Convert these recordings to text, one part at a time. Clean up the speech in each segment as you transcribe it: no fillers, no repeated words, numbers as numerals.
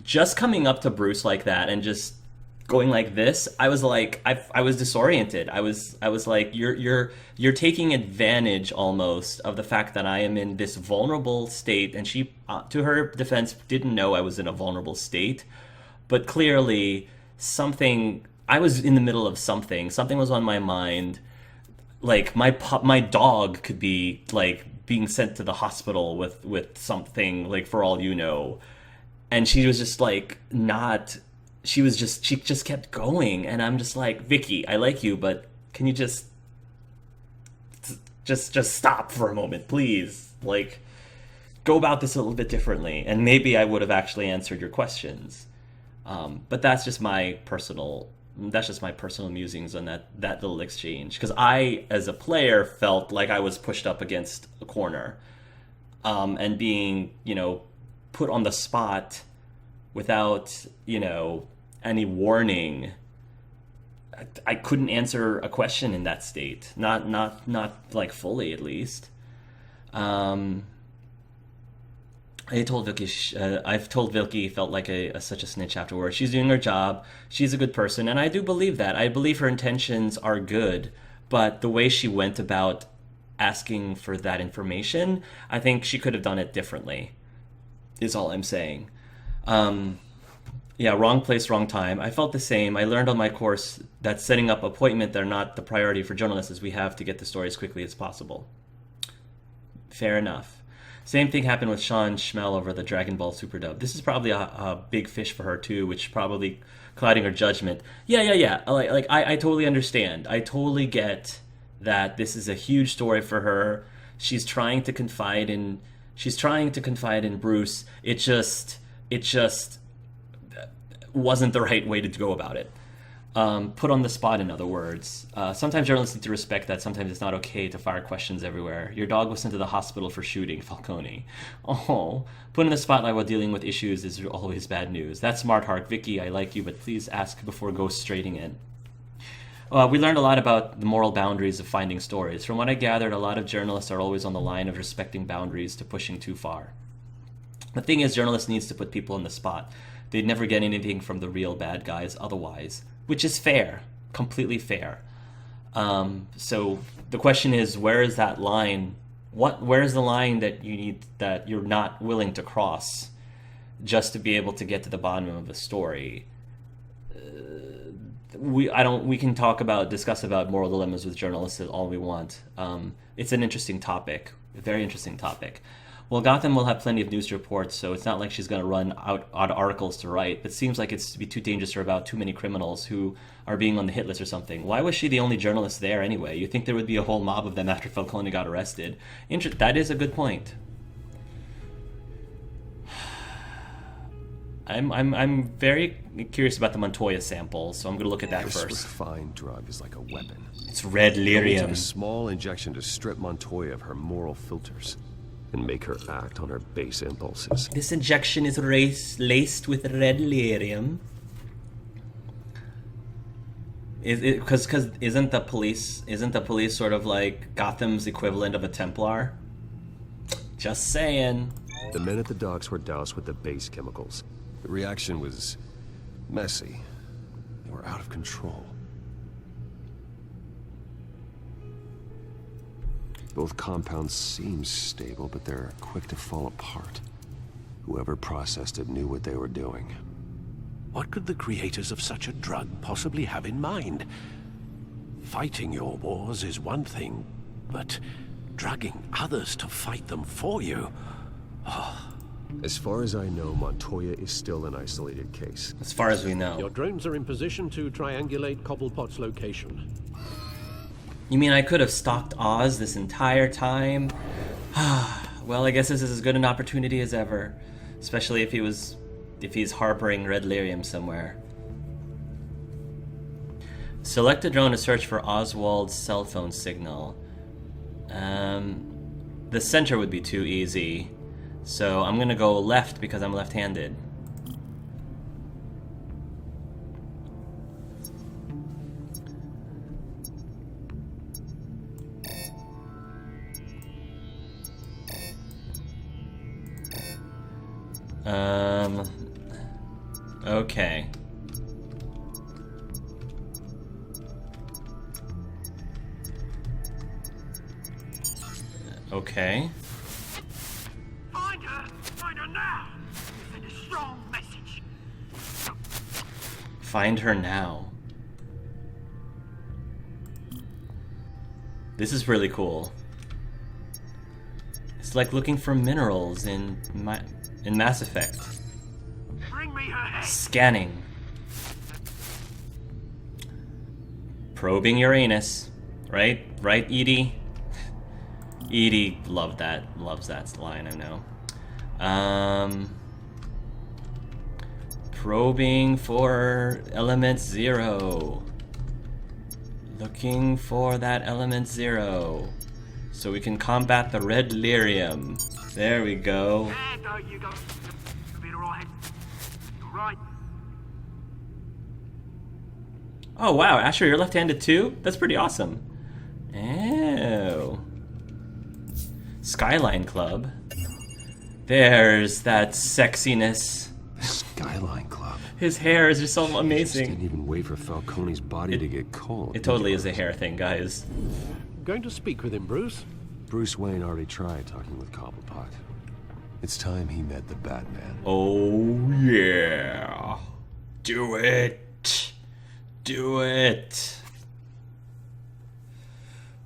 just coming up to Bruce like that and just going like this, I was like, I was disoriented. I was like, you're taking advantage almost of the fact that I am in this vulnerable state, and she, to her defense, didn't know I was in a vulnerable state, but clearly something. I was in the middle of something. Something was on my mind. Like my dog could be like being sent to the hospital with something, like, for all you know, and she was just like not. She just kept going, and I'm just like, Vicky, I like you, but can you just stop for a moment, please? Like, go about this a little bit differently, and maybe I would have actually answered your questions. But that's just my personal musings on that little exchange, because I, as a player, felt like I was pushed up against a corner, and being, put on the spot without, any warning. I couldn't answer a question in that state, not like fully, at least. Um, I've told Vicky felt like such a snitch afterwards. She's doing her job. She's a good person, and I do believe that. I believe her intentions are good, but the way she went about asking for that information, I think she could have done it differently. Is all I'm saying. Um, yeah, wrong place, wrong time. I felt the same. I learned on my course that setting up appointment are not the priority for journalists, as we have to get the story as quickly as possible. Fair enough. Same thing happened with Sean Schmel over the Dragon Ball Super Dub. This is probably a big fish for her too, which probably clouding her judgment. Yeah, yeah, yeah. I totally understand. I totally get that this is a huge story for her. She's trying to confide in. She's trying to confide in Bruce. It just wasn't the right way to go about it. Put on the spot, in other words. Sometimes journalists need to respect that. Sometimes it's not okay to fire questions everywhere. Your dog was sent to the hospital for shooting, Falcone. Oh, put in the spotlight while dealing with issues is always bad news. That's smart heart. Vicky, I like you, but please ask before go straighting in. We learned a lot about the moral boundaries of finding stories. From what I gathered, a lot of journalists are always on the line of respecting boundaries to pushing too far. The thing is, journalists needs to put people on the spot. They'd never get anything from the real bad guys otherwise, which is fair, completely fair. So the question is, where is that line? Where's the line that you're not willing to cross just to be able to get to the bottom of a story? We can discuss about moral dilemmas with journalists all we want. It's an interesting topic, a very interesting topic. Well, Gotham will have plenty of news reports, so it's not like she's going to run out articles to write. But it seems like it's to be too dangerous or about too many criminals who are being on the hit list or something. Why was she the only journalist there anyway? You think there would be a whole mob of them after Falcone got arrested? That is a good point. I'm very curious about the Montoya sample, so I'm going to look at that This first. refined drug is like a weapon. It's red It only took lyrium. a small injection to strip Montoya of her moral filters and make her act on her base impulses. This injection is laced with red lyrium. Is it because isn't the police sort of like Gotham's equivalent of a Templar? Just saying. The men at the docks were doused with the base chemicals. The reaction was messy. They were out of control. Both compounds seem stable, but they're quick to fall apart. Whoever processed it knew what they were doing. What could the creators of such a drug possibly have in mind? Fighting your wars is one thing, but drugging others to fight them for you? As far as I know, Montoya is still an isolated case. As far as we know. Your drones are in position to triangulate Cobblepot's location. You mean I could have stalked Oz this entire time? Well, I guess this is as good an opportunity as ever. Especially if he's harboring red lyrium somewhere. Select a drone to search for Oswald's cell phone signal. The center would be too easy. So I'm gonna go left because I'm left-handed. Okay. Okay. Find her! Find her now! You send a strong message. Find her now. This is really cool. It's like looking for minerals in Mass Effect. Bring me her head. Scanning. Probing Uranus. Right? Right, Edie? Edie loved that. Loves that line, I know. Probing for element 0. Looking for that element 0. So we can combat the red lyrium. There we go. There you go. Computer all head. You're right. Oh wow, Asher, you're left-handed too? That's pretty awesome. Oh. Skyline Club. There's that sexiness. Skyline Club. His hair is just so Just amazing. didn't even wait for Falcone's body to get cold. It totally is a hair thing, guys. Going to speak with him, Bruce? Bruce Wayne already tried talking with Cobblepot. It's time he met the Batman. Oh yeah. Do it. Do it.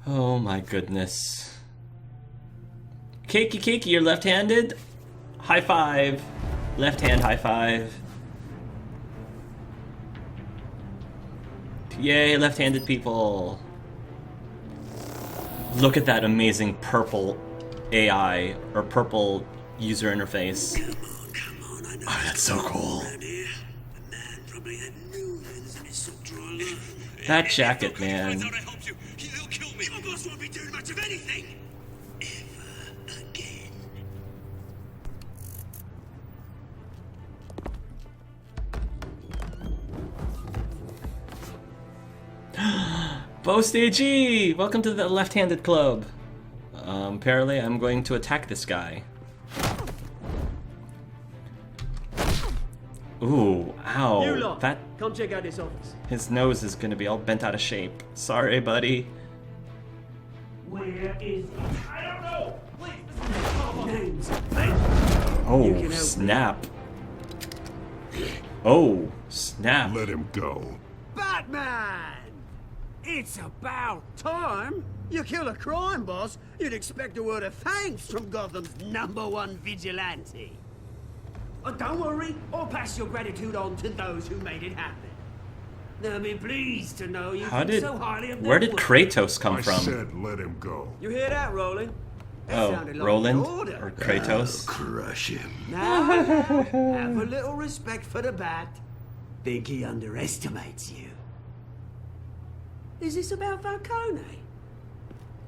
Oh my goodness. Cakey, you're left-handed? High five. Left hand high five. Yay, left-handed people. Look at that amazing purple AI, or purple user interface. Come on, I know. Oh, that's so cool. Around here. The man probably had millions in his sock drawer alone. That jacket, man. Finds out I helped you. He'll kill me. Your boss won't be doing much of anything. Ever again. Boast AG! Welcome to the left-handed club. Apparently I'm going to attack this guy. Ooh, ow. You lot, That come check out this office. his nose is gonna be all bent out of shape. Sorry, buddy. Where is he? I don't know. Please, Names. Oh, You can help snap. Oh, snap. Let him go. Batman! It's about time. You kill a crime boss, you'd expect a word of thanks from Gotham's #1 vigilante. Oh, don't worry, I'll pass your gratitude on to those who made it happen. They'll be pleased to know you How think did... so highly of Where their did work. Kratos come I from? said let him go. You hear that, Roland? That Oh, sounded like Roland? an order. Or Kratos? Crush him. Now, have a little respect for the Bat. Think he underestimates you. Is this about Falcone?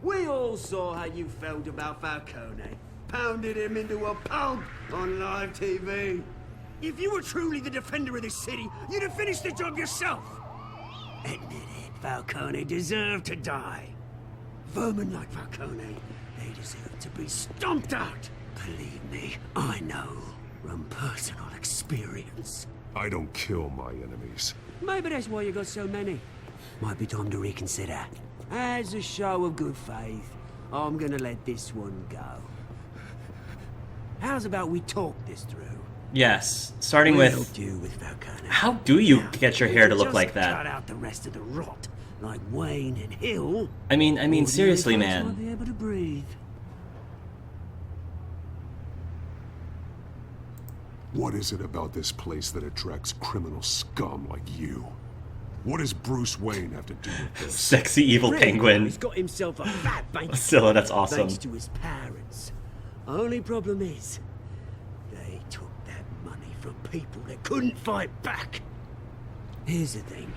We all saw how you felt about Falcone. Pounded him into a pulp on live TV. If you were truly the defender of this city, you'd have finished the job yourself. Admit it, Falcone deserved to die. Vermin like Falcone, they deserve to be stomped out. Believe me, I know from personal experience. I don't kill my enemies. Maybe that's why you got so many. Might be time to reconsider. As a show of good faith, I'm gonna let this one go. How's about we talk this through? Yes, starting We'll with... do with Falcone. How do you Now, get your we hair to can look just like Cut that? out the rest of the rot, like Wayne and Hill. I mean, Ordinary seriously, folks man. won't be able to breathe. What is it about this place that attracts criminal scum like you? What does Bruce Wayne have to do with this? Sexy evil Really, penguin. He's got himself a fat bank. Scylla, that's awesome. Thanks to his parents. Only problem is, they took that money from people that couldn't fight back. Here's the thing.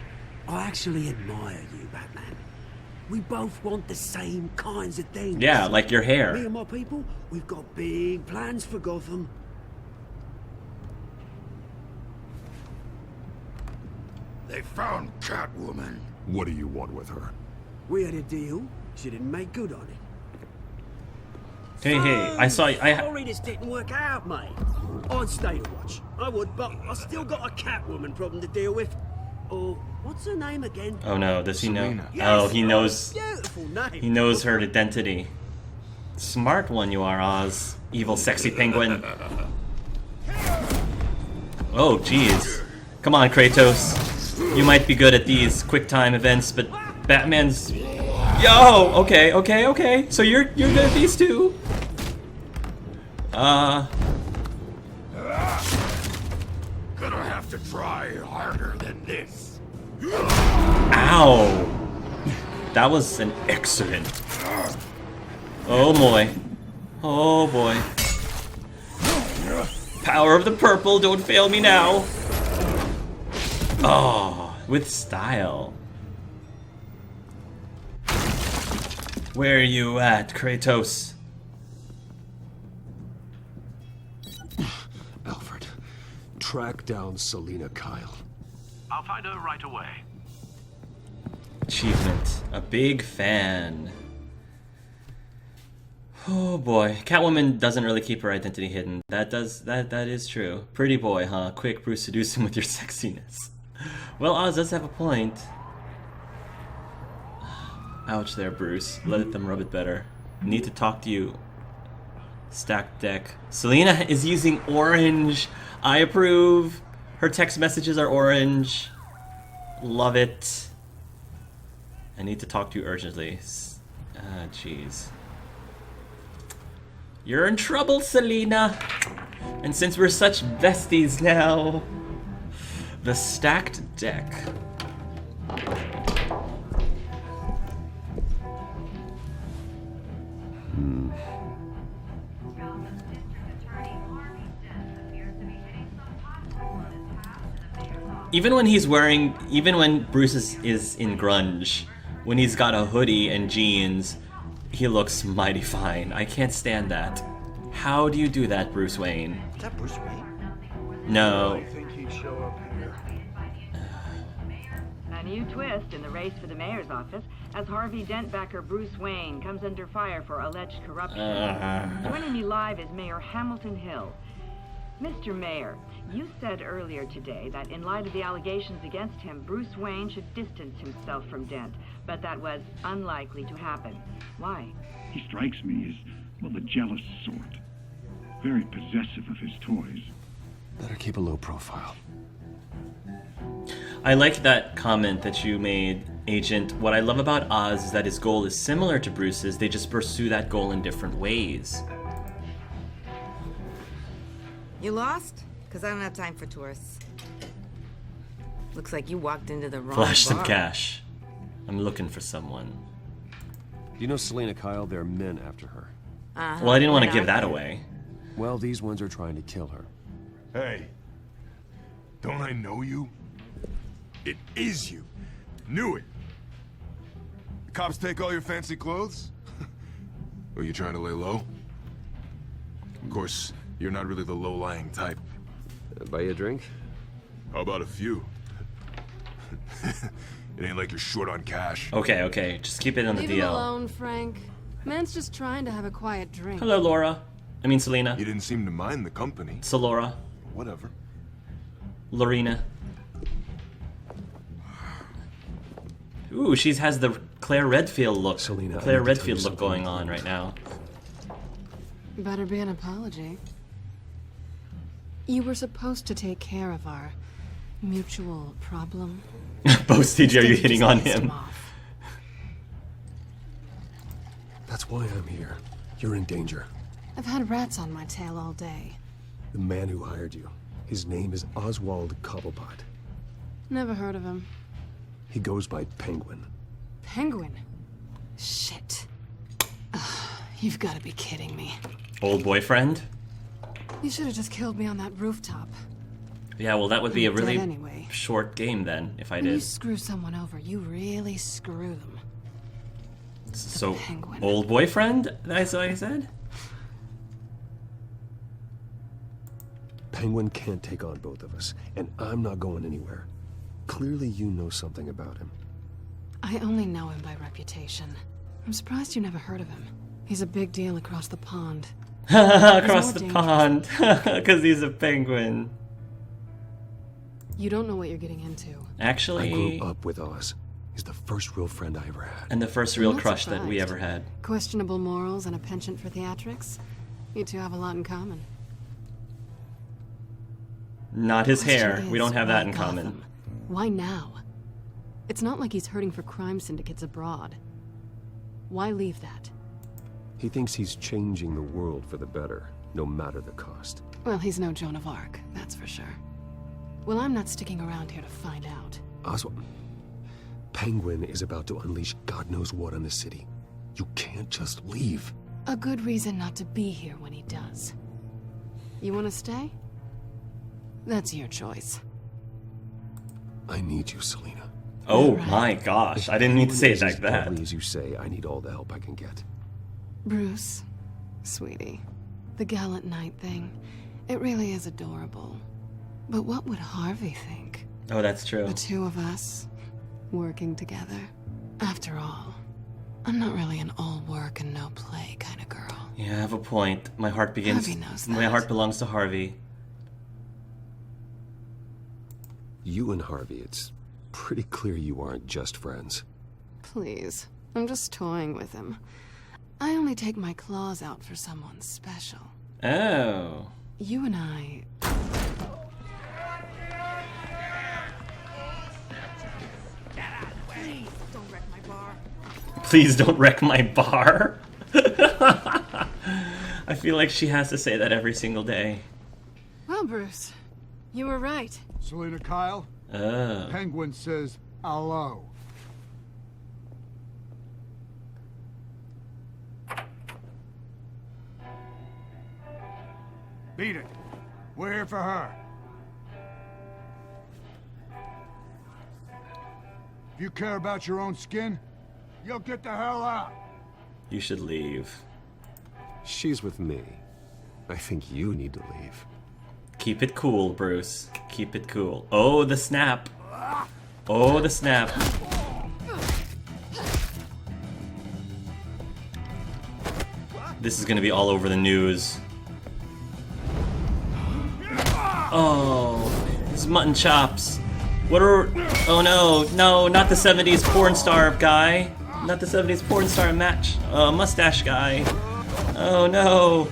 I actually admire you, Batman. We both want the same kinds of things. Yeah, like your Me hair. and my people, we've got big plans for Gotham. They found Catwoman. What do you want with her? We had a deal. She didn't make good on it. Hey, I saw... Sorry this didn't work out, mate. I'd stay to watch. I would, but I still got a Catwoman problem to deal with. Oh, what's her name again? Oh no, does he know? Selena. Yes, Oh, he knows. Beautiful name. He knows her identity. Smart one you are, Oz. Evil, sexy penguin. Oh, jeez. Come on, Kratos. You might be good at these quick time events, but Batman's... Yo! Okay. So you're good at these too? Gonna have to try harder than this. Ow! That was an excellent... Oh boy. Oh boy. Power of the purple, don't fail me now. Oh, with style. Where are you at, Kratos? Alfred, track down Selena Kyle. I'll find her right away. Achievement. A big fan. Oh boy. Catwoman doesn't really keep her identity hidden. That is true. Pretty boy, huh? Quick, Bruce, seduce him with your sexiness. Well, Oz does have a point. Ouch there, Bruce. Let them rub it better. Need to talk to you. Stacked deck. Selena is using orange. I approve. Her text messages are orange. Love it. I need to talk to you urgently. Ah, jeez. You're in trouble, Selena. And since we're such besties now, the stacked deck. Even when Bruce is in grunge, when he's got a hoodie and jeans, he looks mighty fine. I can't stand that. How do you do that, Bruce Wayne? Is that Bruce Wayne? No. I think he'd show up here. A new twist in the race for the mayor's office as Harvey Dent backer Bruce Wayne comes under fire for alleged corruption. Joining me live is Mayor Hamilton Hill. Mr. Mayor, you said earlier today that in light of the allegations against him, Bruce Wayne should distance himself from Dent, but that was unlikely to happen. Why? He strikes me as, well, the jealous sort. Very possessive of his toys. Better keep a low profile. I like that comment that you made, Agent. What I love about Oz is that his goal is similar to Bruce's, they just pursue that goal in different ways. You lost? Because I don't have time for tourists. Looks like you walked into the wrong Flash some bar. cash. I'm looking for someone. You know Selena Kyle? There are men after her. Well, I didn't want to When give are that they? away. Well, these ones are trying to kill her. Hey, don't I know you? It is you. Knew it. The cops take all your fancy clothes? Are you trying to lay low? Of course, you're not really the low-lying type. Buy you a drink? How about a few? It ain't like you're short on cash. Okay, just keep it on the Leave him DL. alone, Frank. Man's just trying to have a quiet drink. Hello, Laura. I mean, Selena. You didn't seem to mind the company. So, Laura. Whatever. Lorena. Ooh, she has the Claire Redfield look. Selena, I Claire need to tell Redfield you look something going on right now. Better be an apology. You were supposed to take care of our mutual problem. Both CG, are you Instead, hitting just on pissed him? off. That's why I'm here. You're in danger. I've had rats on my tail all day. The man who hired you. His name is Oswald Cobblepot. Never heard of him. He goes by Penguin. Penguin? Shit. Ugh, you've got to be kidding me. Old boyfriend? You should have just killed me on that rooftop. Yeah, well, that would be a I'm really dead anyway. short game then, if I When you did. screw someone over, you really screw them. So, Penguin. old boyfriend? That's what I said? Penguin can't take on both of us, and I'm not going anywhere. Clearly you know something about him. I only know him by reputation. I'm surprised you never heard of him. He's a big deal across the pond. Across the more pond. Because he's a penguin. You don't know what you're getting into. Actually... I grew up with Oz. He's the first real friend I ever had. And the first I'm real not crush that we surprised. ever had. Questionable morals and a penchant for theatrics. You two have a lot in common. Not his Question hair. We is, don't have that why in common. Gotham? Why now? It's not like he's hurting for crime syndicates abroad. Why leave that? He thinks he's changing the world for the better, no matter the cost. Well, he's no Joan of Arc, that's for sure. Well, I'm not sticking around here to find out. Oswald, Penguin is about to unleash God knows what on the city. You can't just leave. A good reason not to be here when he does. You want to stay? That's your choice. I need you, Selena. Oh my gosh, I didn't need to say it like that. As you say, I need all the help I can get. Bruce, sweetie, the gallant knight thing, it really is adorable. But what would Harvey think? Oh, that's true. The two of us, working together. After all, I'm not really an all work and no play kind of girl. Yeah, I have a point. My heart begins... Harvey knows My that. heart belongs to Harvey. You and Harvey, it's pretty clear you aren't just friends. Please, I'm just toying with him. I only take my claws out for someone special. Oh. You and I... Please don't wreck my bar. I feel like she has to say that every single day. Well, Bruce, you were right. Selena Kyle? Oh. Penguin says hello. Beat it. We're here for her. If you care about your own skin, you'll get the hell out. You should leave. She's with me. I think you need to leave. Keep it cool, Bruce. Keep it cool. Oh, the snap. Oh, the snap. This is gonna be all over the news. Oh, his mutton chops. What are... Oh no, no, not the 70s porn star guy. Not the 70s porn star mustache guy. Oh no.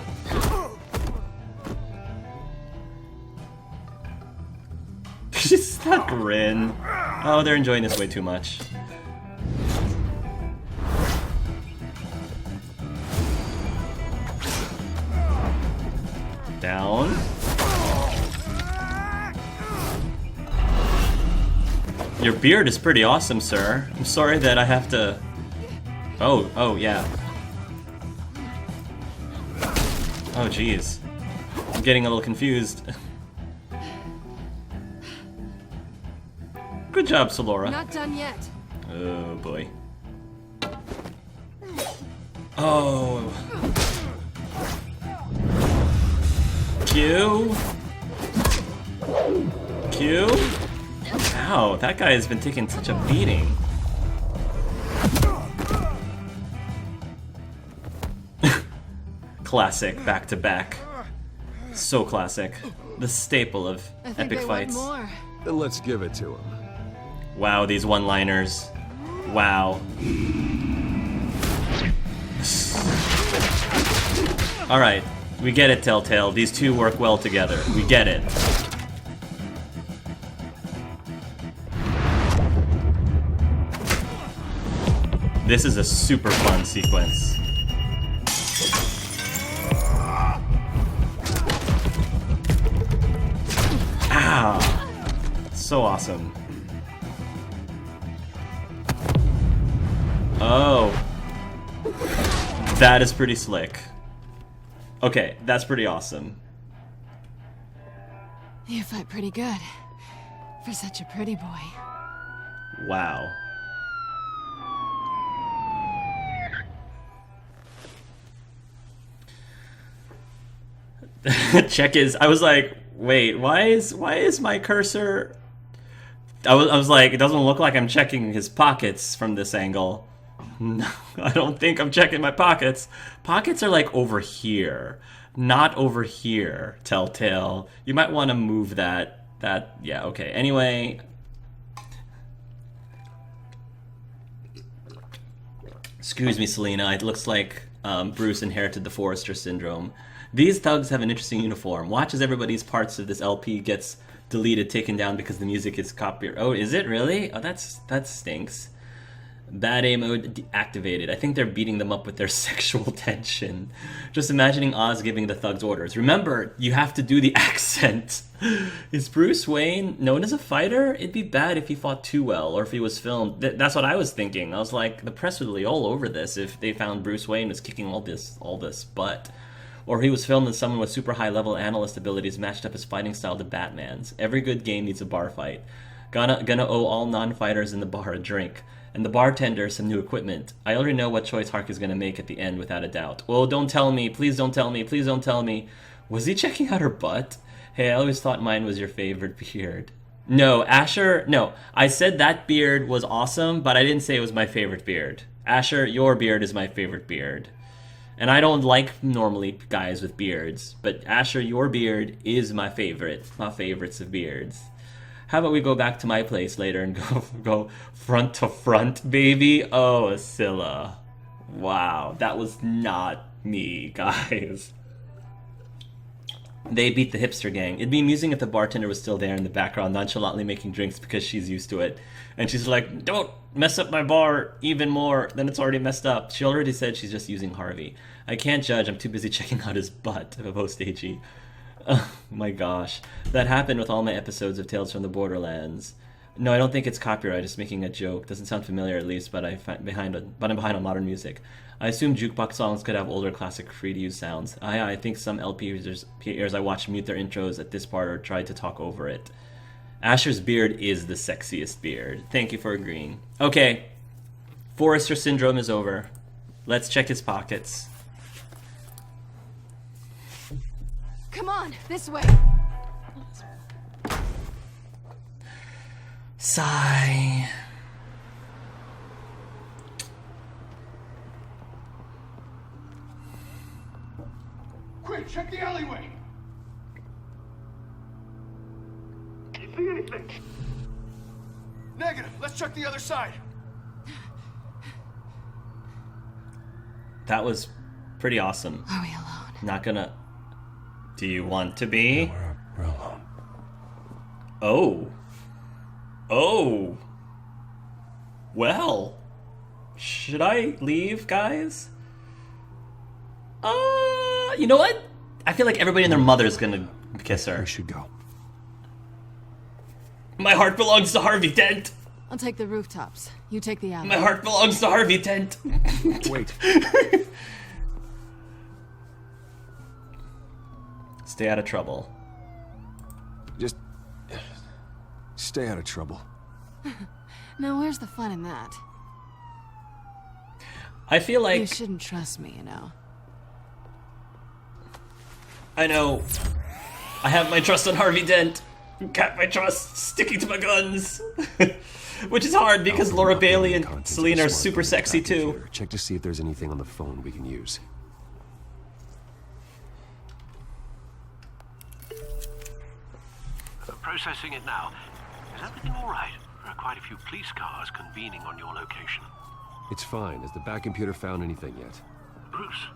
Just that grin. Oh, they're enjoying this way too much. Down. Your beard is pretty awesome, sir. I'm sorry that I have to... Oh, yeah. Oh, jeez. I'm getting a little confused. Good job, Selora. Not done yet. Oh, boy. Oh. Q. Q. Ow, that guy has been taking such a beating. Classic, back to back. So classic. The staple of I think epic they fights. want more. Then let's give it to him. Wow, these one-liners. Wow. Alright, we get it, Telltale. These two work well together. We get it. This is a super fun sequence. Ow! So awesome. Oh. That is pretty slick. Okay, that's pretty awesome. You fight pretty good. For such a pretty boy. Wow. Check is... I was like, wait, why is my cursor... I was like, it doesn't look like I'm checking his pockets from this angle. No, I don't think I'm checking my pockets. Pockets are like over here. Not over here, Telltale. You might want to move that. Yeah, okay. Anyway. Excuse me, Selena. It looks like Bruce inherited the Forrester syndrome. These thugs have an interesting uniform. Watch as everybody's parts of this LP gets deleted, taken down because the music is copyright. Oh, is it really? Oh, that stinks. Bad A mode deactivated. I think they're beating them up with their sexual tension. Just imagining Oz giving the thugs orders. Remember, you have to do the accent. Is Bruce Wayne known as a fighter? It'd be bad if he fought too well, or if he was filmed. That's what I was thinking. I was like, the press would be all over this if they found Bruce Wayne was kicking all this butt. Or he was filmed as someone with super high-level analyst abilities matched up his fighting style to Batman's. Every good game needs a bar fight. Gonna owe all non-fighters in the bar a drink. And the bartender some new equipment. I already know what choice Hark is gonna make at the end without a doubt. Oh, don't tell me. Please don't tell me. Please don't tell me. Was he checking out her butt? Hey, I always thought mine was your favorite beard. No, Asher, no. I said that beard was awesome, but I didn't say it was my favorite beard. Asher, your beard is my favorite beard. And I don't like normally guys with beards, but Asher, your beard is my favorite. My favorites of beards. How about we go back to my place later and go front to front, baby? Oh, Scylla. Wow, that was not me, guys. They beat the hipster gang. It'd be amusing if the bartender was still there in the background, nonchalantly making drinks because she's used to it. And she's like, don't mess up my bar even more than it's already messed up. She already said she's just using Harvey. I can't judge, I'm too busy checking out his butt, post-AG. Oh my gosh. That happened with all my episodes of Tales from the Borderlands. No, I don't think it's copyright, just making a joke. Doesn't sound familiar at least, but I'm behind on modern music. I assume jukebox songs could have older classic free-to-use sounds. I think some LP users I watch mute their intros at this part or try to talk over it. Asher's beard is the sexiest beard. Thank you for agreeing. Okay, Forrester syndrome is over. Let's check his pockets. Come on, this way. Sigh. Quick, check the alleyway. You see anything? Negative. Let's check the other side. That was pretty awesome. Are we alone? Not gonna... Do you want to be? No, we're alone. Oh. Oh. Well. Should I leave, guys? You know what? I feel like everybody and their mother's gonna kiss her. We should go. My heart belongs to Harvey Dent. I'll take the rooftops. You take the alley. My heart belongs to Harvey Dent. Wait. Stay out of trouble. Just stay out of trouble. Now, where's the fun in that? I feel like... You shouldn't trust me, you know. I know. I have my trust on Harvey Dent. Got my trust sticking to my guns. Which is hard because Laura Bailey and Selena are super sexy too. Check to see if there's anything on the phone we can use. Processing it now. Is everything all right? There are quite a few police cars convening on your location. It's fine. Has the back computer found anything yet? Bruce,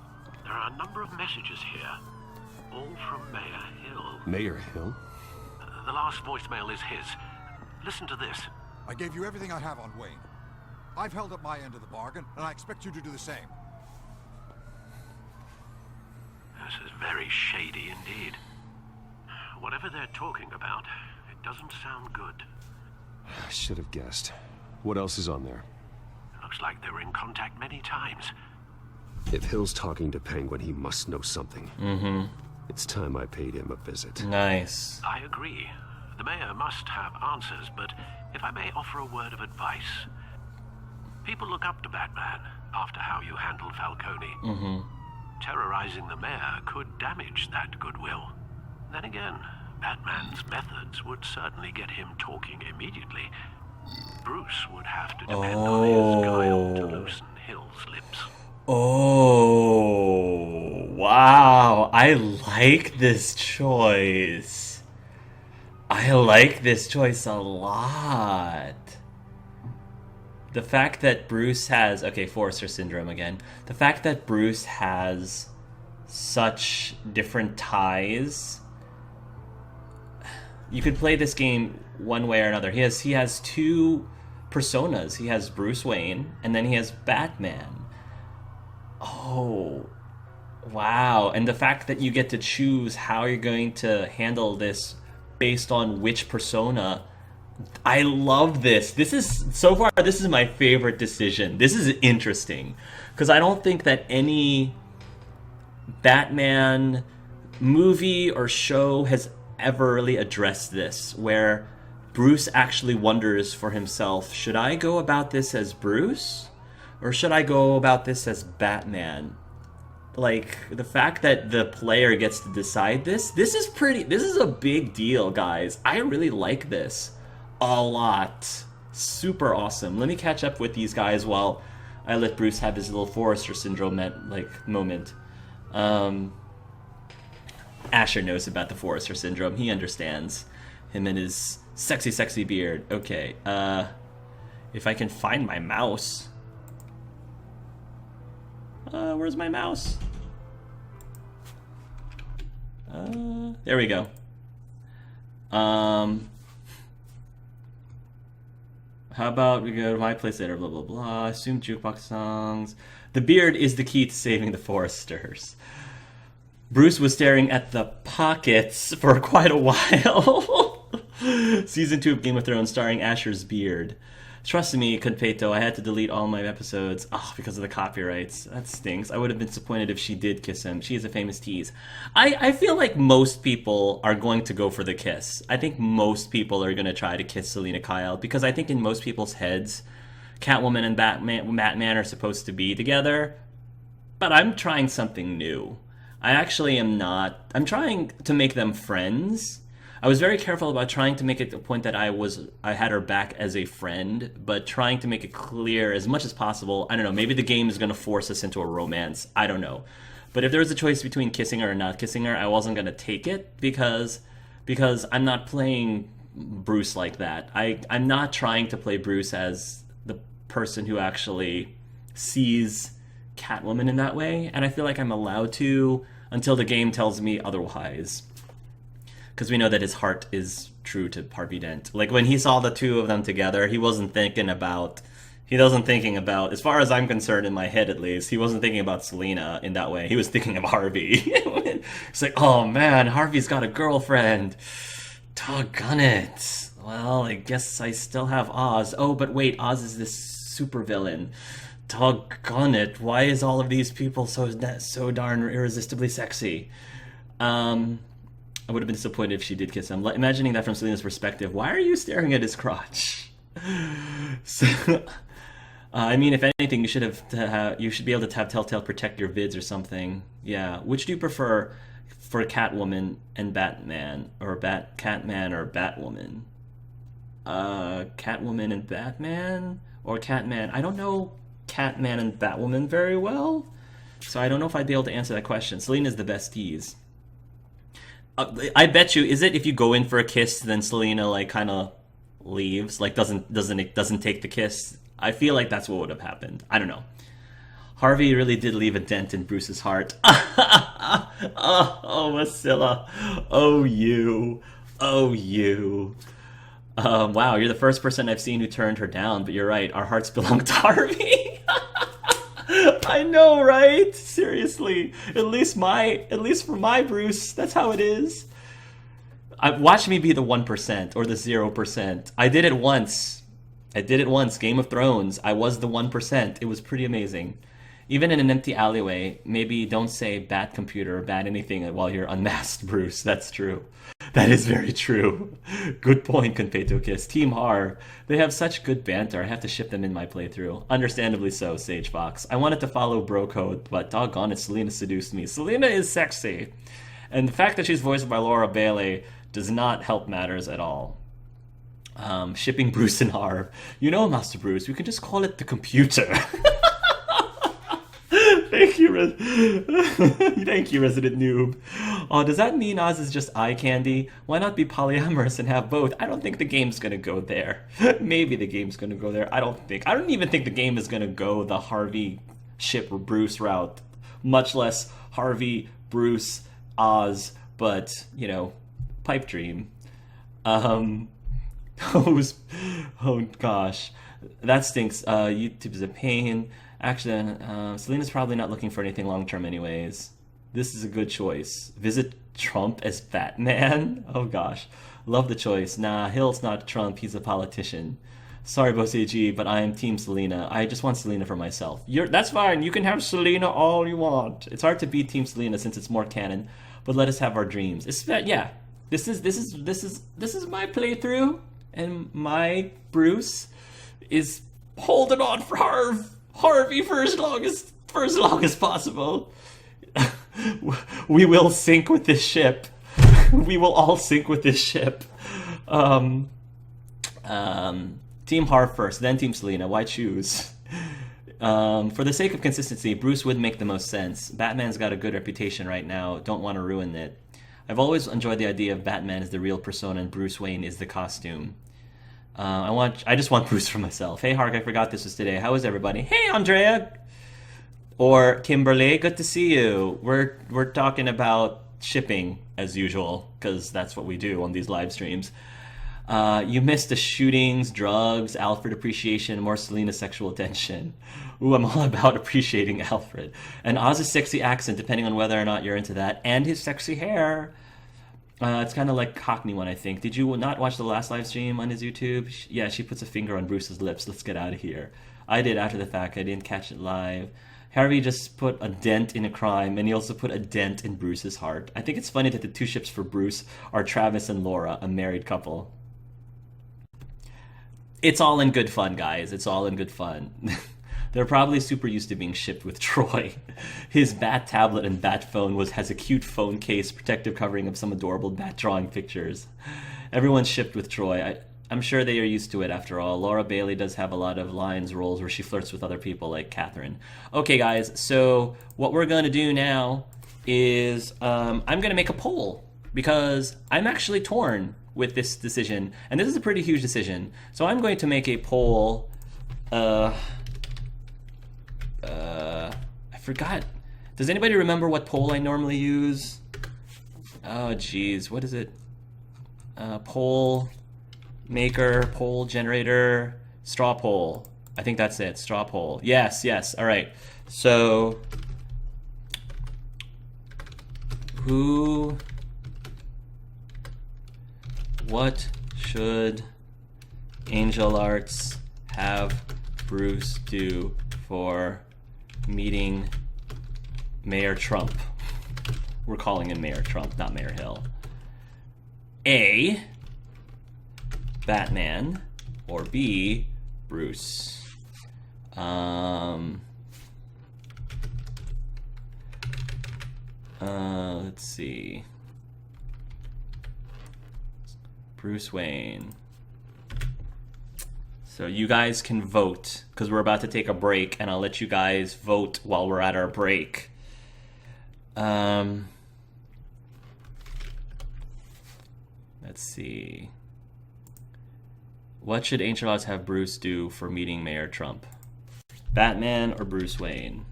there are a number of messages here. All from Mayor Hill. Mayor Hill? The last voicemail is his. Listen to this. I gave you everything I have on Wayne. I've held up my end of the bargain, and I expect you to do the same. This is very shady indeed. Whatever they're talking about, it doesn't sound good. I should have guessed. What else is on there? Looks like they were in contact many times. If Hill's talking to Penguin, he must know something. Mm-hmm. It's time I paid him a visit. Nice. I agree. The mayor must have answers, but if I may offer a word of advice. People look up to Batman after how you handled Falcone. Mm-hmm. Terrorizing the mayor could damage that goodwill. Then again, Batman's methods would certainly get him talking immediately. Bruce would have to depend on his guile to loosen Hill's lips. Oh, wow. I like this choice. I like this choice a lot. The fact that Bruce has... Okay, Forrester Syndrome again. The fact that Bruce has such different ties... You could play this game one way or another. He has two personas. He has Bruce Wayne, and then he has Batman. Oh, wow. And the fact that you get to choose how you're going to handle this based on which persona, I love this. This is, so far, this is my favorite decision. This is interesting, because I don't think that any Batman movie or show has ever really addressed this, where Bruce actually wonders for himself, should I go about this as Bruce? Or should I go about this as Batman? Like, the fact that the player gets to decide this is a big deal, guys. I really like this a lot. Super awesome. Let me catch up with these guys while I let Bruce have his little Forrester Syndrome moment. Asher knows about the Forrester Syndrome. He understands. Him and his sexy, sexy beard. Okay, if I can find my mouse. Where's my mouse? There we go. How about we go to my place later, blah, blah, blah. Assume jukebox songs. The beard is the key to saving the Foresters. Bruce was staring at the pockets for quite a while. Season 2 of Game of Thrones starring Asher's beard. Trust me, Conpeto, I had to delete all my episodes because of the copyrights. That stinks. I would have been disappointed if she did kiss him. She is a famous tease. I feel like most people are going to go for the kiss. I think most people are going to try to kiss Selena Kyle, because I think in most people's heads, Catwoman and Batman are supposed to be together. But I'm trying something new. I actually am not. I'm trying to make them friends. I was very careful about trying to make it a point that I had her back as a friend, but trying to make it clear as much as possible. I don't know, maybe the game is going to force us into a romance. I don't know. But if there was a choice between kissing her or not kissing her, I wasn't going to take it because I'm not playing Bruce like that. I'm not trying to play Bruce as the person who actually sees Catwoman in that way, and I feel like I'm allowed to until the game tells me otherwise. Because we know that his heart is true to Harvey Dent. Like, when he saw the two of them together, he wasn't thinking about, as far as I'm concerned, in my head at least, he wasn't thinking about Selena in that way. He was thinking of Harvey. It's like, oh man, Harvey's got a girlfriend. Doggone it. Well, I guess I still have Oz. Oh, but wait, Oz is this supervillain. Doggone it, why is all of these people so darn irresistibly sexy? I would have been disappointed if she did kiss him. Imagining that from Selena's perspective, why are you staring at his crotch? So, I mean, if anything, you should be able to have Telltale protect your vids or something. Yeah. Which do you prefer for Catwoman and Batman, or Catman or Batwoman? Catwoman and Batman, or Catman? I don't know Catman and Batwoman very well, so I don't know if I'd be able to answer that question. Selena's the best tease. I bet you, is it if you go in for a kiss, then Selena like kind of leaves, like doesn't take the kiss? I feel like that's what would have happened. I don't know. Harvey really did leave a dent in Bruce's heart. Oh, Wasilla. Oh, you. Oh, you. Wow, you're the first person I've seen who turned her down, but you're right. Our hearts belong to Harvey. I know, right? Seriously. At least for my Bruce, that's how it is. Watch me be the 1% or the 0%. I did it once. Game of Thrones. I was the 1%. It was pretty amazing. Even in an empty alleyway, maybe don't say bat computer or bat anything while you're unmasked, Bruce. That's true. That is very true. Good point, Conpeto Kiss. Team Har. They have such good banter. I have to ship them in my playthrough. Understandably so, Sage Fox. I wanted to follow bro code, but doggone it, Selena seduced me. Selena is sexy. And the fact that she's voiced by Laura Bailey does not help matters at all. Shipping Bruce and Harv. You know, Master Bruce, we can just call it the computer. Thank you, thank you, Resident Noob. Oh, does that mean Oz is just eye candy? Why not be polyamorous and have both? I don't think the game's gonna go there. Maybe the game's gonna go there. I don't even think the game is gonna go the Harvey ship Bruce route, much less Harvey, Bruce, Oz, but, you know, pipe dream. Oh gosh, that stinks. YouTube is a pain. Actually, Selena's probably not looking for anything long term anyways. This is a good choice. Visit Trump as Batman? Oh gosh, love the choice. Nah, Hill's not Trump, he's a politician. Sorry, Boss AG, but I am Team Selena. I just want Selena for myself. That's fine, you can have Selena all you want. It's hard to beat Team Selena since it's more canon, but let us have our dreams. Yeah, this is my playthrough, and my Bruce is holding on for Harvey for as long as possible. We will sink with this ship. We will all sink with this ship. Team Harv first, then Team Selena. Why choose? For the sake of consistency, Bruce would make the most sense. Batman's got a good reputation right now. Don't want to ruin it. I've always enjoyed the idea of Batman as the real persona and Bruce Wayne is the costume. I just want Bruce for myself. Hey Hark, I forgot this was today. How is everybody? Hey Andrea! Or Kimberly, good to see you. We're talking about shipping as usual, because that's what we do on these live streams. You missed the shootings, drugs, Alfred appreciation, more Selena sexual attention. Ooh, I'm all about appreciating Alfred. And Oz's sexy accent, depending on whether or not you're into that, and his sexy hair. It's kind of like Cockney one, I think. Did you not watch the last live stream on his YouTube? Yeah, she puts a finger on Bruce's lips. Let's get out of here. I did after the fact. I didn't catch it live. Harvey just put a dent in a crime, and he also put a dent in Bruce's heart. I think it's funny that the two ships for Bruce are Travis and Laura, a married couple. It's all in good fun, guys. It's all in good fun. They're probably super used to being shipped with Troy. His bat tablet and bat phone has a cute phone case, protective covering of some adorable bat drawing pictures. Everyone's shipped with Troy. I'm sure they are used to it after all. Laura Bailey does have a lot of lines, roles where she flirts with other people like Catherine. Okay, guys, so what we're going to do now is I'm going to make a poll because I'm actually torn with this decision. And this is a pretty huge decision. So I'm going to make a poll. I forgot. Does anybody remember what poll I normally use? Oh, geez. What is it? Poll maker, poll generator, straw poll. I think that's it. Straw poll. Yes, yes. All right. So, what should angelarts have Bruce do for meeting Mayor Trump? We're calling him Mayor Trump, not Mayor Hill. A, Batman, or B, Bruce. Let's see. Bruce Wayne. So you guys can vote, because we're about to take a break, and I'll let you guys vote while we're at our break. Let's see. What should angelarts have Bruce do for meeting Mayor Trump? Batman or Bruce Wayne?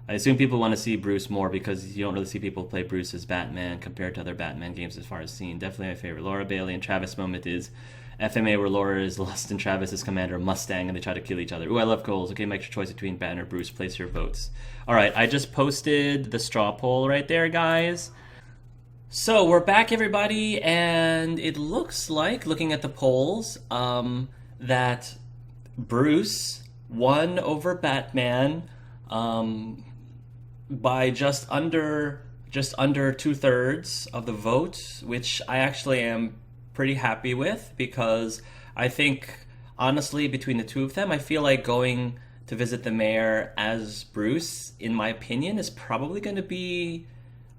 I assume people want to see Bruce more because you don't really see people play Bruce as Batman compared to other Batman games as far as seen. Definitely my favorite. Laura Bailey and Travis moment is FMA where Laura is lost and Travis is Commander Mustang and they try to kill each other. Ooh, I love goals. Okay, make your choice between Batman or Bruce. Place your votes. Alright, I just posted the straw poll right there, guys. So, we're back, everybody, and it looks like, looking at the polls, that Bruce won over Batman, by just under 2/3 of the vote, which I actually am pretty happy with because I think honestly between the two of them I feel like going to visit the mayor as Bruce, in my opinion, is probably going to be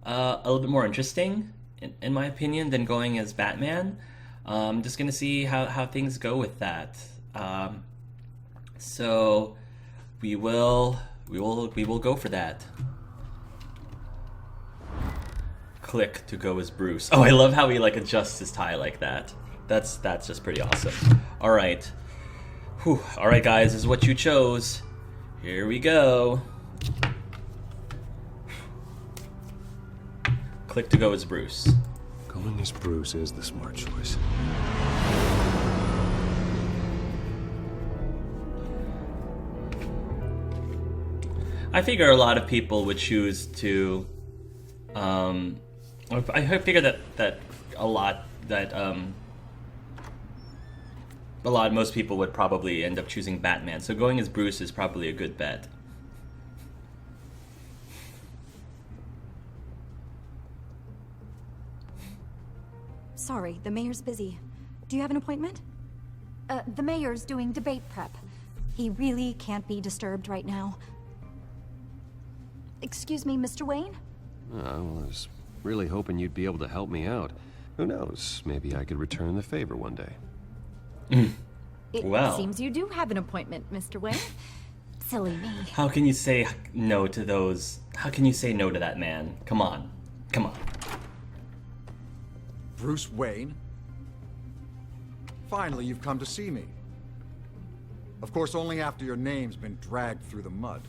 a little bit more interesting in my opinion than going as Batman. I'm just going to see how things go with that. So we will go for that. Click to go as Bruce. Oh, I love how he like adjusts his tie like that. That's just pretty awesome. All right. Whew. All right, guys, this is what you chose. Here we go. Click to go as Bruce. Going as Bruce is the smart choice. I figure a lot of people would choose to. I figure that most people would probably end up choosing Batman. So going as Bruce is probably a good bet. Sorry, the mayor's busy. Do you have an appointment? The mayor's doing debate prep. He really can't be disturbed right now. Excuse me, Mr. Wayne? I was really hoping you'd be able to help me out. Who knows? Maybe I could return the favor one day. It seems you do have an appointment, Mr. Wayne. Silly me. How can you say no to those? How can you say no to that man? Come on. Come on. Bruce Wayne? Finally, you've come to see me. Of course, only after your name's been dragged through the mud.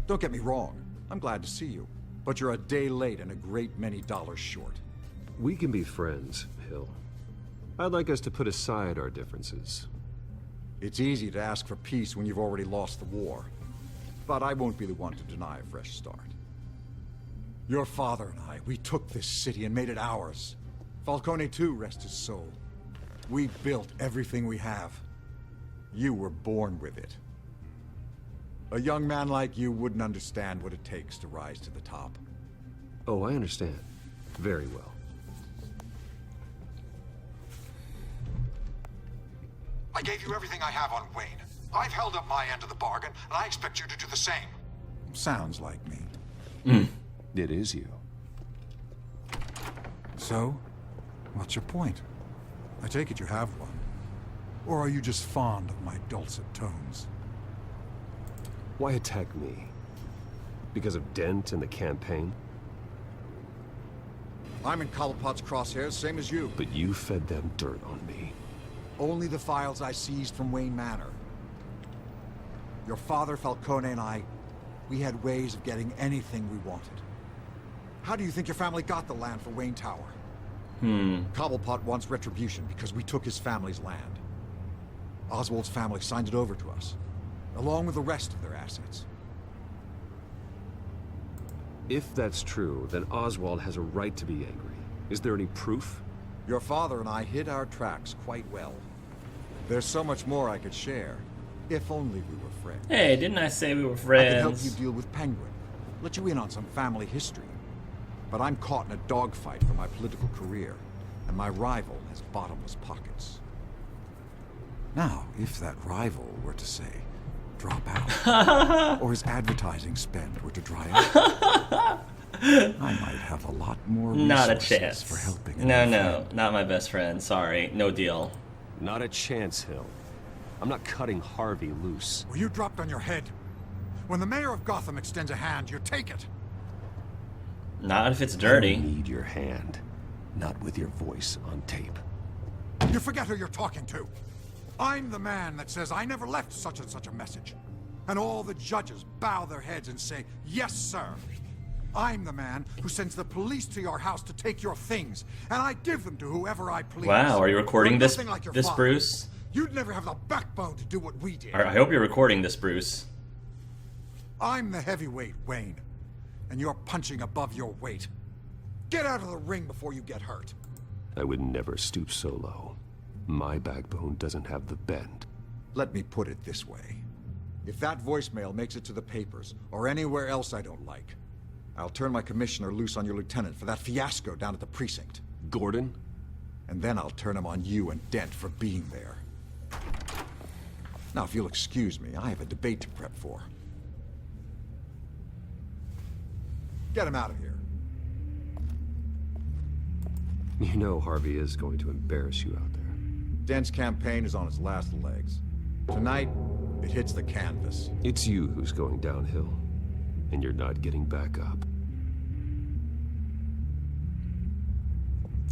Don't get me wrong. I'm glad to see you. But you're a day late and a great many dollars short. We can be friends, Hill. I'd like us to put aside our differences. It's easy to ask for peace when you've already lost the war. But I won't be the one to deny a fresh start. Your father and I, we took this city and made it ours. Falcone too, rest his soul. We built everything we have. You were born with it. A young man like you wouldn't understand what it takes to rise to the top. Oh, I understand. Very well. I gave you everything I have on Wayne. I've held up my end of the bargain, and I expect you to do the same. Sounds like me. It is you. So, what's your point? I take it you have one. Or are you just fond of my dulcet tones? Why attack me? Because of Dent and the campaign? I'm in Cobblepot's crosshairs, same as you. But you fed them dirt on me. Only the files I seized from Wayne Manor. Your father, Falcone, and I, we had ways of getting anything we wanted. How do you think your family got the land for Wayne Tower? Cobblepot wants retribution because we took his family's land. Oswald's family signed it over to us, along with the rest of their assets. If that's true, then Oswald has a right to be angry. Is there any proof? Your father and I hid our tracks quite well. There's so much more I could share, if only we were friends. Hey, didn't I say we were I friends? could help you deal with Penguin, let you in on some family history. But I'm caught in a dogfight for my political career, and my rival has bottomless pockets. Now, if that rival were to say, drop out, or his advertising spend were to dry up, I might have a lot more resources Not a chance. for helping. No, not my best friend. Sorry, no deal. Not a chance, Hill. I'm not cutting Harvey loose. Were you dropped on your head? When the mayor of Gotham extends a hand, you take it. Not if it's I dirty. need your hand, not with your voice on tape. You forget who you're talking to. I'm the man that says I never left such and such a message. And all the judges bow their heads and say, yes, sir. I'm the man who sends the police to your house to take your things, and I give them to whoever I please. Wow, are you recording You're this, nothing like your this father. Bruce? You'd never have the backbone to do what we did. I hope you're recording this, Bruce. I'm the heavyweight, Wayne, and you're punching above your weight. Get out of the ring before you get hurt. I would never stoop so low. My backbone doesn't have the bend. Let me put it this way. If that voicemail makes it to the papers, or anywhere else I don't like, I'll turn my commissioner loose on your lieutenant for that fiasco down at the precinct. Gordon? And then I'll turn him on you and Dent for being there. Now, if you'll excuse me, I have a debate to prep for. Get him out of here. You know Harvey is going to embarrass you out there. Dent's campaign is on its last legs. Tonight, It hits the canvas. It's you who's going downhill, and you're not getting back up.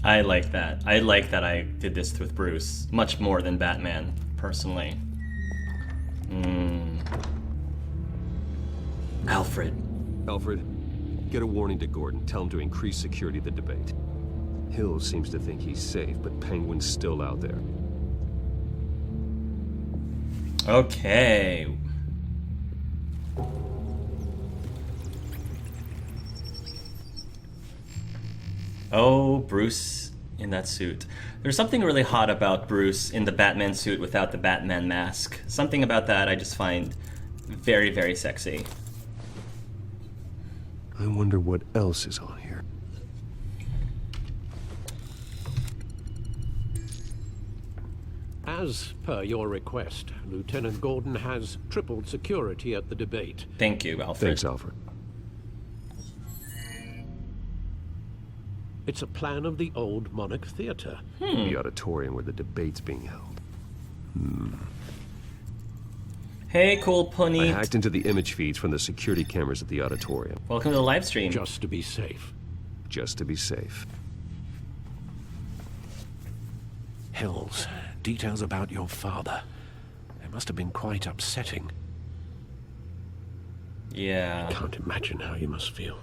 I like that. I like that I did this with Bruce much more than Batman, personally. Alfred. Alfred, get a warning to Gordon. Tell him to increase security of the debate. Hill seems to think he's safe, but Penguin's still out there. Okay. Oh, Bruce in that suit. There's something really hot about Bruce in the Batman suit without the Batman mask. Something about that I just find very, very sexy. I wonder what else is on here. As per your request, Lieutenant Gordon has tripled security at the debate. Thank you, Alfred. Thanks, Alfred. It's a plan of the old Monarch Theater. The auditorium where the debate's being held. Hey, cool pony. I hacked into the image feeds from the security cameras at the auditorium. Welcome to the live stream. Just to be safe. Just to be safe. Hills, details about your father. They must have been quite upsetting. Yeah. I can't imagine how you must feel.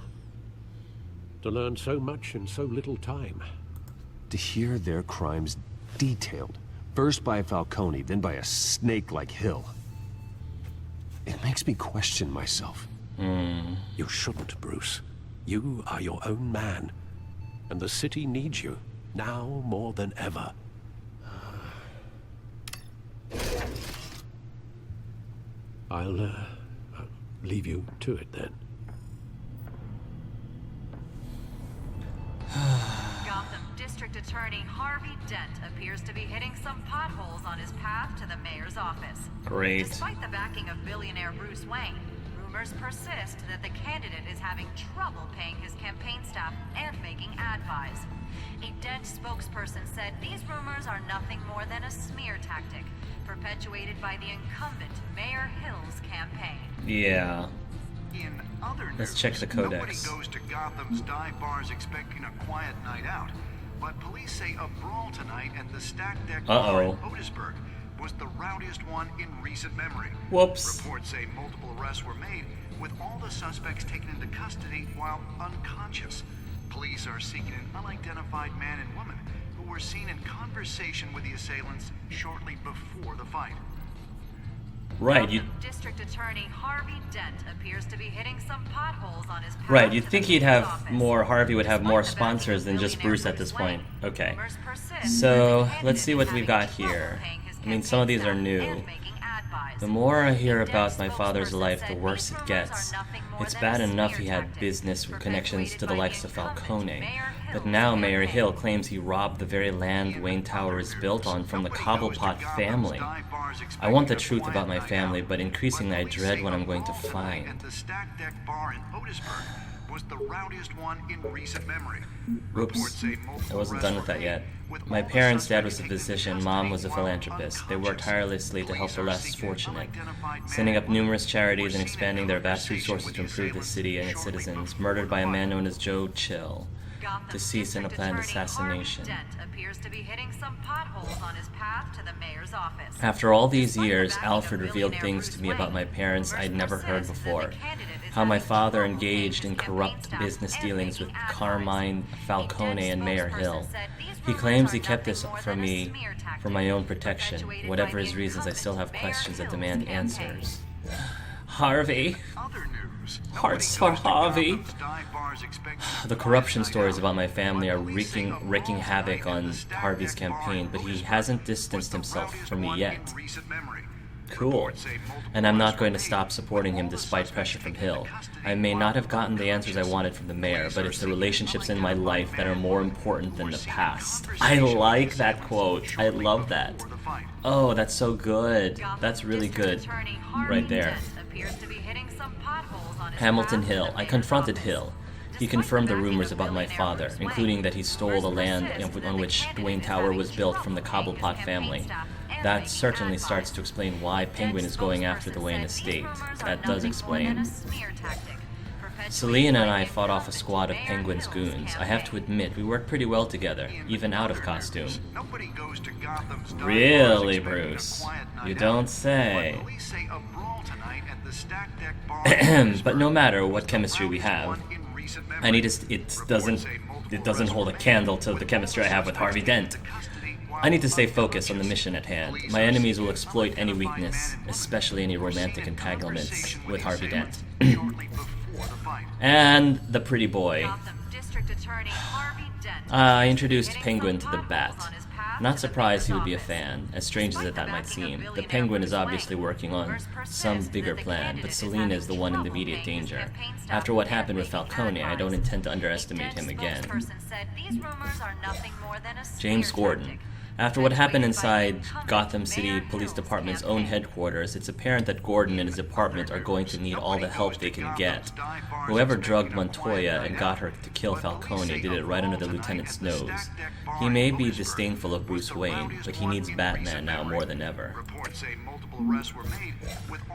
To learn so much in so little time. To hear their crimes detailed, first by Falcone, then by a snake like Hill. It makes me question myself. You shouldn't, Bruce. You are your own man. And the city needs you, now more than ever. I'll leave you to it then. Gotham District Attorney Harvey Dent appears to be hitting some potholes on his path to the mayor's office. Great. Despite the backing of billionaire Bruce Wayne, rumors persist that the candidate is having trouble paying his campaign staff and making ad buys. A Dent spokesperson said these rumors are nothing more than a smear tactic perpetuated by the incumbent Mayor Hill's campaign. Yeah. In other news, Let's check the codex. Nobody goes to Gotham's dive bars expecting a quiet night out, but police say a brawl tonight at the Stack Deck bar in Otisburg was the rowdiest one in recent memory. Whoops. Reports say multiple arrests were made, with all the suspects taken into custody while unconscious. Police are seeking an unidentified man and woman who were seen in conversation with the assailants shortly before the fight. Right, you. District Attorney Harvey Dent appears to be hitting some potholes on his path. Right, you'd think he'd have more. Harvey would have more sponsors than just Bruce at this point. Okay. So let's see what we've got here. I mean, some of these are new. The more I hear about my father's life, the worse it gets. It's bad enough he had business connections to the likes of Falcone, but now Mayor Hill claims he robbed the very land Wayne Tower is built on from the Cobblepot family. I want the truth about my family, but increasingly I dread what I'm going to find. The Stack Deck bar in Otisburg was the rowdiest one in recent memory. Oops, I wasn't done with that yet. My parents' dad was a physician, mom was a philanthropist. They worked tirelessly to help the less fortunate, setting up numerous charities and expanding their vast resources to improve the city and its citizens. Murdered by a man known as Joe Chill, deceased in a planned assassination. After all these years, Alfred revealed things to me about my parents I'd never heard before. How my father engaged in corrupt business dealings with Carmine Falcone and Mayor Hill. He claims he kept this from me for my own protection. Whatever his reasons, I still have questions that demand answers. Harvey. Hearts for Harvey. The corruption stories about my family are wreaking havoc on Harvey's campaign, but he hasn't distanced himself from me yet. Cool. And I'm not going to stop supporting him despite pressure from Hill. I may not have gotten the answers I wanted from the mayor, but it's the relationships in my life that are more important than the past. I like that quote. I love that. Oh, that's so good. That's really good. Right there. Hamilton Hill. I confronted Hill. He confirmed the rumors about my father, including that he stole the land on which Wayne Tower was built from the Cobblepot family. That certainly starts to explain why Penguin is going after the Wayne estate. That does explain. Selena and I fought off a squad of Penguin's goons. I have to admit, we worked pretty well together, even out of costume. Really, Bruce? You don't say. But no matter what chemistry we have, I need to. It doesn't hold a candle to the chemistry I have with Harvey Dent. I need to stay focused on the mission at hand. My enemies will exploit any weakness, especially any romantic entanglements with Harvey Dent. And the pretty boy. I introduced Penguin to the Bat. Not surprised he would be a fan, as strange as that might seem. The Penguin is obviously working on some bigger plan, but Selena is the one in immediate danger. After what happened with Falcone, I don't intend to underestimate him again. James Gordon. After what happened inside Gotham City Police Department's own headquarters, it's apparent that Gordon and his department are going to need all the help they can get. Whoever drugged Montoya and got her to kill Falcone did it right under the lieutenant's nose. He may be disdainful of Bruce Wayne, but he needs Batman now more than ever.